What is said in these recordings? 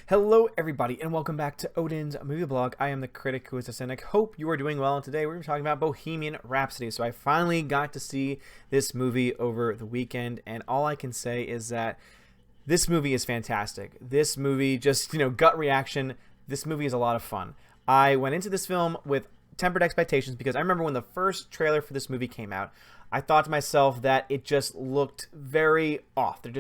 Hello everybody and welcome back to Odin's movie blog. I am the critic who is a cynic. Hope you are doing well, and today we're going to be talking about Bohemian Rhapsody. So I finally got to see this movie over the weekend, and all I can say is that this movie is fantastic. This movie, just, gut reaction, this movie is a lot of fun. I went into this film with tempered expectations because I remember when the first trailer for this movie came out, I thought to myself that it just looked very off. There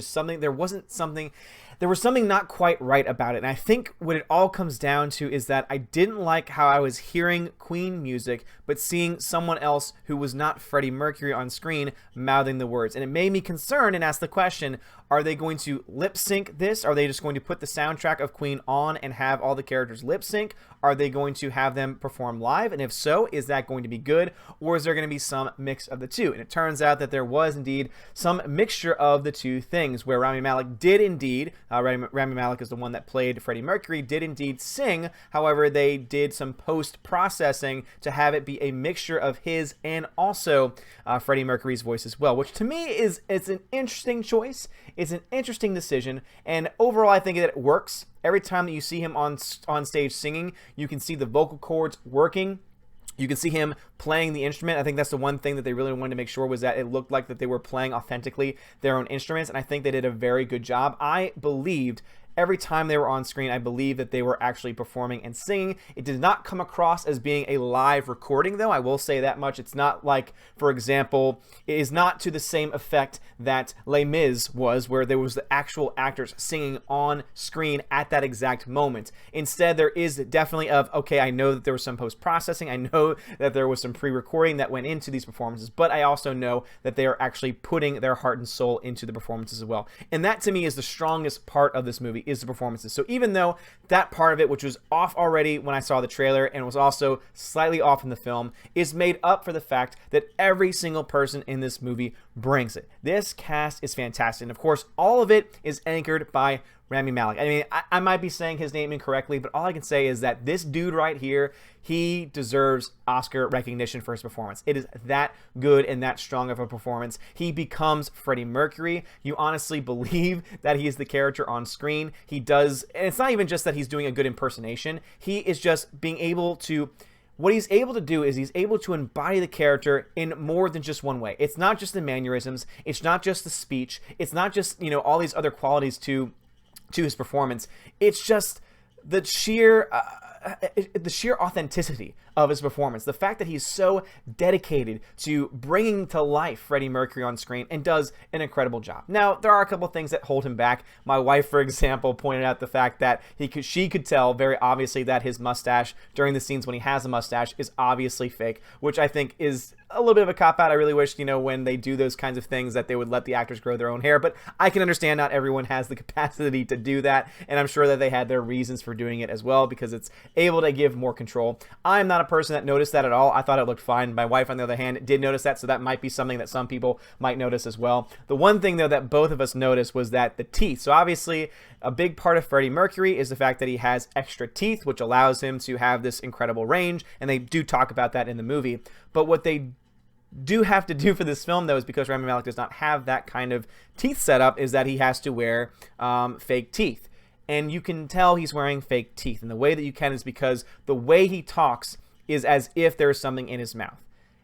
was something not quite right about it. And I think what it all comes down to is that I didn't like how I was hearing Queen music, but seeing someone else who was not Freddie Mercury on screen mouthing the words. And it made me concerned and ask the question, are they going to lip sync this? Are they just going to put the soundtrack of Queen on and have all the characters lip sync? Are they going to have them perform live? And if so, is that going to be good? Or is there going to be some mix of the two? And it turns out that there was indeed some mixture of the two things, where Rami Malek did indeed, Rami Malek is the one that played Freddie Mercury, did indeed sing. However, they did some post-processing to have it be a mixture of his and also Freddie Mercury's voice as well, which to me it's an interesting choice. It's an interesting decision, and overall I think that it works. Every time that you see him on stage singing, you can see the vocal cords working. You can see him playing the instrument. I think that's the one thing that they really wanted to make sure was that it looked like that they were playing authentically their own instruments, and I think they did a very good job. I believed every time they were on screen, I believe that they were actually performing and singing. It did not come across as being a live recording, though. I will say that much. It's not like, for example, it is not to the same effect that Les Mis was, where there was the actual actors singing on screen at that exact moment. Instead, there is definitely okay, I know that there was some post-processing. I know that there was some pre-recording that went into these performances, but I also know that they are actually putting their heart and soul into the performances as well. And that, to me, is the strongest part of this movie, is the performances. So even though that part of it, which was off already when I saw the trailer and was also slightly off in the film, is made up for the fact that every single person in this movie brings it. This cast is fantastic. And of course, all of it is anchored by Rami Malek. I mean, I might be saying his name incorrectly, but all I can say is that this dude right here, he deserves Oscar recognition for his performance. It is that good and that strong of a performance. He becomes Freddie Mercury. You honestly believe that he is the character on screen. He does, and it's not even just that he's doing a good impersonation. He is just being able to, what he's able to do is he's able to embody the character in more than just one way. It's not just the mannerisms. It's not just the speech. It's not just, all these other qualities to his performance. It's just the sheer authenticity of his performance. The fact that he's so dedicated to bringing to life Freddie Mercury on screen and does an incredible job. Now, there are a couple things that hold him back. My wife, for example, pointed out the fact that she could tell very obviously that his mustache during the scenes when he has a mustache is obviously fake, which I think is a little bit of a cop-out. I really wish, when they do those kinds of things, that they would let the actors grow their own hair, but I can understand not everyone has the capacity to do that, and I'm sure that they had their reasons for doing it as well, because it's able to give more control. I'm not a person that noticed that at all. I thought it looked fine. My wife, on the other hand, did notice that, so that might be something that some people might notice as well. The one thing, though, that both of us noticed was that the teeth. So obviously, a big part of Freddie Mercury is the fact that he has extra teeth, which allows him to have this incredible range, and they do talk about that in the movie. But what they do have to do for this film, though, is because Rami Malek does not have that kind of teeth setup, is that he has to wear fake teeth. And you can tell he's wearing fake teeth. And the way that you can is because the way he talks is as if there is something in his mouth.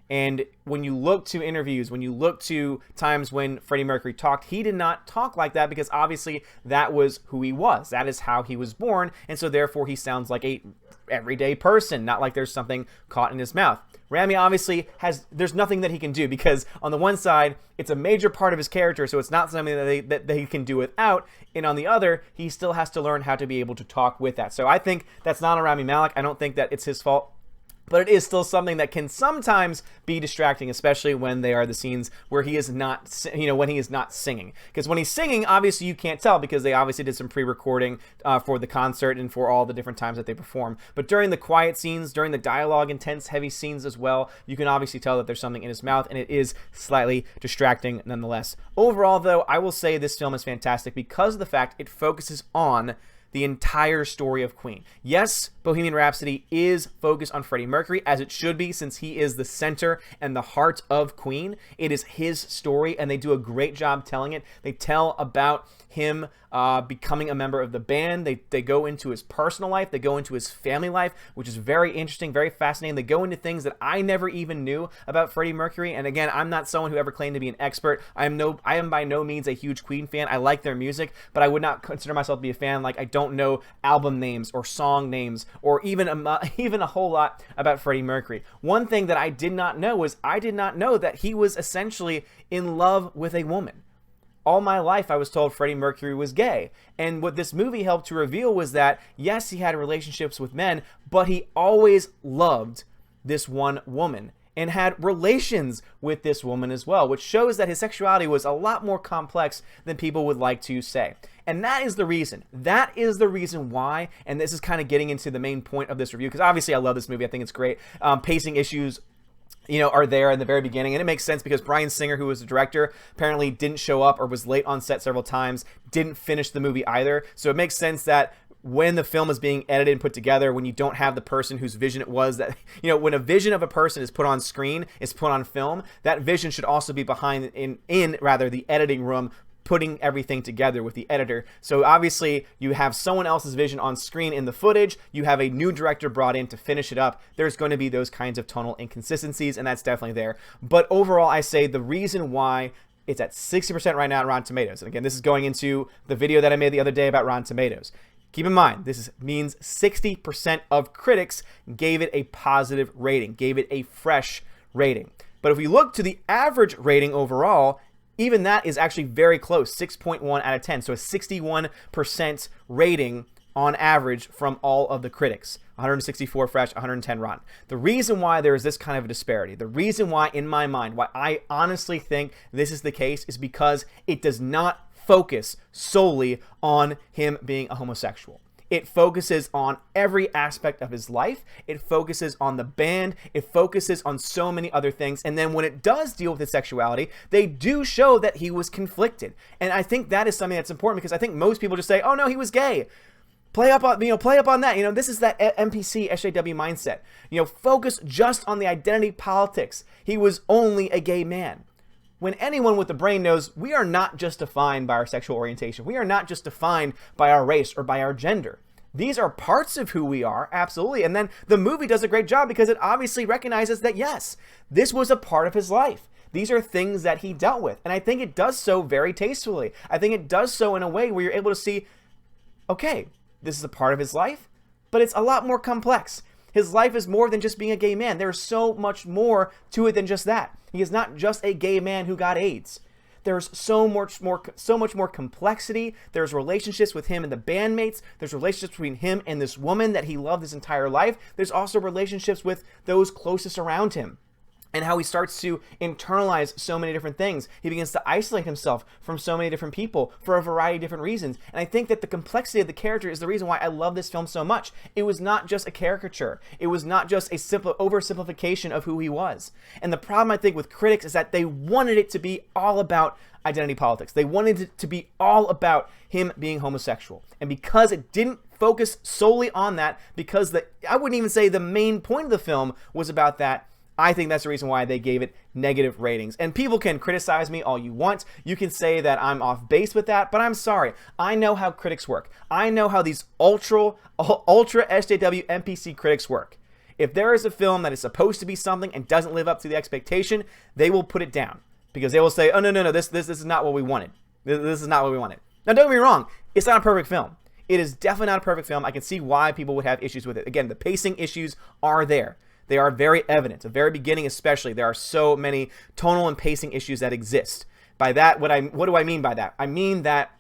And when you look to interviews, when you look to times when Freddie Mercury talked, he did not talk like that, because obviously that was who he was. That is how he was born. And so therefore he sounds like a everyday person, not like there's something caught in his mouth. Rami obviously there's nothing that he can do, because on the one side, it's a major part of his character, so it's not something that he can do without, and on the other, he still has to learn how to be able to talk with that. So I think that's not on Rami Malek. I don't think that it's his fault, but it is still something that can sometimes be distracting, especially when they are the scenes where he is not, when he is not singing. Because when he's singing, obviously you can't tell, because they obviously did some pre-recording for the concert and for all the different times that they perform. But during the quiet scenes, during the dialogue, intense, heavy scenes as well, you can obviously tell that there's something in his mouth, and it is slightly distracting nonetheless. Overall, though, I will say this film is fantastic because of the fact it focuses on the entire story of Queen. Yes, Bohemian Rhapsody is focused on Freddie Mercury, as it should be, since he is the center and the heart of Queen. It is his story, and they do a great job telling it. They tell about him becoming a member of the band. They go into his personal life. They go into his family life, which is very interesting, very fascinating. They go into things that I never even knew about Freddie Mercury. And again, I'm not someone who ever claimed to be an expert. I am by no means a huge Queen fan. I like their music, but I would not consider myself to be a fan. Like, I don't know album names or song names or even a whole lot about Freddie Mercury. One thing that I did not know was I did not know that he was essentially in love with a woman. All my life, I was told Freddie Mercury was gay. And what this movie helped to reveal was that, yes, he had relationships with men, but he always loved this one woman and had relations with this woman as well, which shows that his sexuality was a lot more complex than people would like to say. And that is the reason. That is the reason why, and this is kind of getting into the main point of this review, because obviously I love this movie. I think it's great. Pacing issues are there in the very beginning, and it makes sense because Bryan Singer, who was the director, apparently didn't show up or was late on set several times, didn't finish the movie either. So it makes sense that when the film is being edited and put together, when you don't have the person whose vision it was, that, when a vision of a person is put on screen, is put on film, that vision should also be behind in the editing room, putting everything together with the editor. So obviously you have someone else's vision on screen in the footage, you have a new director brought in to finish it up. There's going to be those kinds of tonal inconsistencies, and that's definitely there. But overall, I say the reason why it's at 60% right now on Rotten Tomatoes, and again, this is going into the video that I made the other day about Rotten Tomatoes. Keep in mind, this means 60% of critics gave it a positive rating, gave it a fresh rating. But if we look to the average rating overall, even that is actually very close, 6.1 out of 10. So a 61% rating on average from all of the critics. 164 fresh, 110 rotten. The reason why there is this kind of a disparity, the reason why, in my mind, why I honestly think this is the case, is because it does not focus solely on him being a homosexual. It focuses on every aspect of his life. It focuses on the band. It focuses on so many other things. And then when it does deal with his sexuality, they do show that he was conflicted. And I think that is something that's important, because I think most people just say, oh no, he was gay. Play up on that. This is that NPC SJW mindset. Focus just on the identity politics. He was only a gay man. When anyone with a brain knows we are not just defined by our sexual orientation. We are not just defined by our race or by our gender. These are parts of who we are, absolutely. And then the movie does a great job because it obviously recognizes that, yes, this was a part of his life. These are things that he dealt with. And I think it does so very tastefully. I think it does so in a way where you're able to see, okay, this is a part of his life, but it's a lot more complex. His life is more than just being a gay man. There's so much more to it than just that. He is not just a gay man who got AIDS. There's so much more complexity. There's relationships with him and the bandmates. There's relationships between him and this woman that he loved his entire life. There's also relationships with those closest around him, and how he starts to internalize so many different things. He begins to isolate himself from so many different people for a variety of different reasons. And I think that the complexity of the character is the reason why I love this film so much. It was not just a caricature. It was not just a simple oversimplification of who he was. And the problem, I think, with critics is that they wanted it to be all about identity politics. They wanted it to be all about him being homosexual. And because it didn't focus solely on that, because I wouldn't even say the main point of the film was about that, I think that's the reason why they gave it negative ratings. And people can criticize me all you want. You can say that I'm off base with that, but I'm sorry. I know how critics work. I know how these ultra SJW NPC critics work. If there is a film that is supposed to be something and doesn't live up to the expectation, they will put it down, because they will say, oh, no, this is not what we wanted. This is not what we wanted. Now, don't get me wrong. It's not a perfect film. It is definitely not a perfect film. I can see why people would have issues with it. Again, the pacing issues are there. They are very evident. At the very beginning especially, there are so many tonal and pacing issues that exist. By that, what do I mean by that? I mean that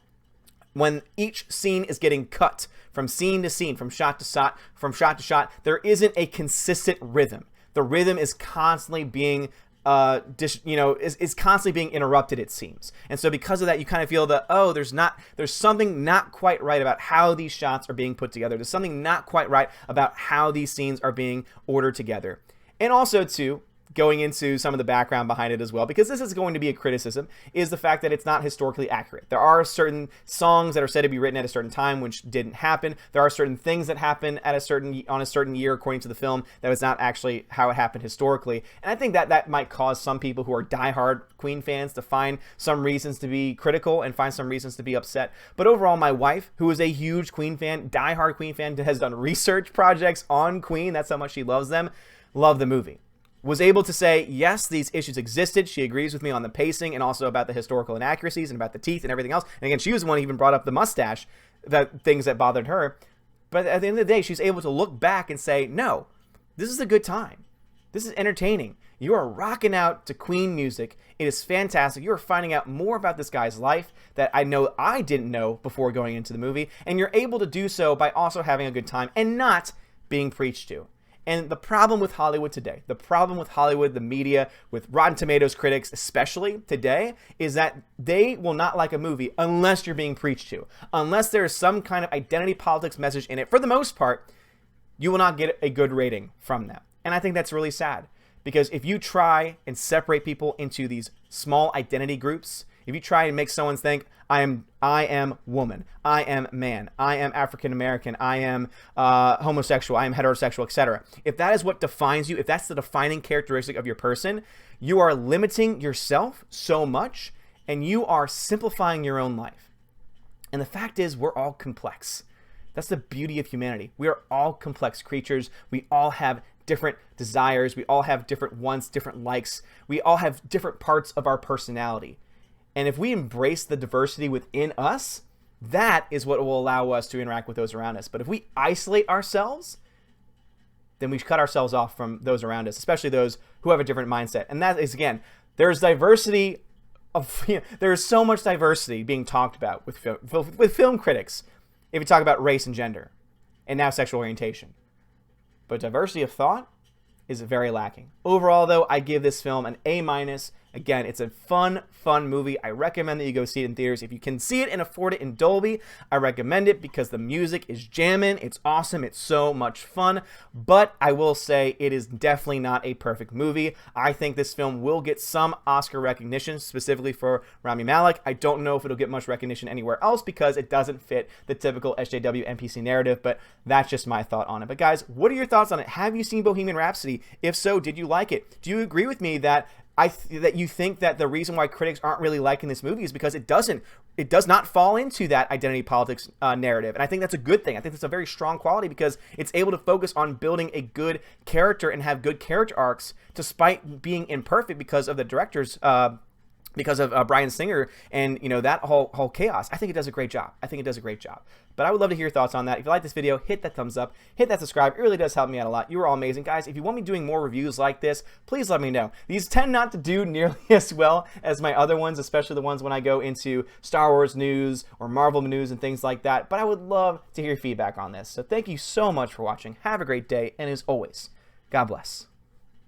when each scene is getting cut from scene to scene, from shot to shot, there isn't a consistent rhythm. The rhythm is constantly being is constantly being interrupted, it seems. And so because of that, you kind of feel that, oh, there's something not quite right about how these shots are being put together. There's something not quite right about how these scenes are being ordered together. And also, too, going into some of the background behind it as well, because this is going to be a criticism, is the fact that it's not historically accurate. There are certain songs that are said to be written at a certain time, which didn't happen. There are certain things that happen at on a certain year, according to the film, that was not actually how it happened historically. And I think that that might cause some people who are diehard Queen fans to find some reasons to be critical and find some reasons to be upset. But overall, my wife, who is a huge Queen fan, diehard Queen fan, has done research projects on Queen, that's how much she loves them, loved the movie. Was able to say, yes, these issues existed. She agrees with me on the pacing and also about the historical inaccuracies and about the teeth and everything else. And again, she was the one who even brought up the mustache, that things that bothered her. But at the end of the day, she's able to look back and say, no, this is a good time. This is entertaining. You are rocking out to Queen music. It is fantastic. You are finding out more about this guy's life that I know I didn't know before going into the movie. And you're able to do so by also having a good time and not being preached to. And the problem with Hollywood today, the problem with Hollywood, the media, with Rotten Tomatoes critics especially today, is that they will not like a movie unless you're being preached to. Unless there is some kind of identity politics message in it, for the most part, you will not get a good rating from them. And I think that's really sad, because if you try and separate people into these small identity groups, if you try and make someone think, I am woman, I am man, I am African American, I am homosexual, I am heterosexual, etc. If that is what defines you, if that's the defining characteristic of your person, you are limiting yourself so much, and you are simplifying your own life. And the fact is, we're all complex. That's the beauty of humanity. We are all complex creatures. We all have different desires. We all have different wants, different likes. We all have different parts of our personality. And if we embrace the diversity within us, that is what will allow us to interact with those around us. But if we isolate ourselves, then we cut ourselves off from those around us, especially those who have a different mindset. And that is, again, there's diversity of, there is so much diversity being talked about with film critics if you talk about race and gender and now sexual orientation. But diversity of thought is very lacking. Overall, though, I give this film an A-. Again, it's a fun movie. I recommend that you go see it in theaters. If you can see it and afford it in Dolby, I recommend it because the music is jamming. It's awesome. It's so much fun. But I will say it is definitely not a perfect movie. I think this film will get some Oscar recognition, specifically for Rami Malek. I don't know if it'll get much recognition anywhere else because it doesn't fit the typical SJW NPC narrative, but that's just my thought on it. But guys, what are your thoughts on it? Have you seen Bohemian Rhapsody? If so, did you like it? Do you agree with me that that you think that the reason why critics aren't really liking this movie is because it does not fall into that identity politics narrative? And I think that's a good thing. I think that's a very strong quality because it's able to focus on building a good character and have good character arcs despite being imperfect because of the director's because of Bryan Singer and that whole chaos. I think it does a great job. But I would love to hear your thoughts on that. If you like this video, hit that thumbs up, hit that subscribe. It really does help me out a lot. You are all amazing, guys. If you want me doing more reviews like this, please let me know. These tend not to do nearly as well as my other ones, especially the ones when I go into Star Wars news or Marvel news and things like that. But I would love to hear your feedback on this. So thank you so much for watching. Have a great day, and as always, God bless.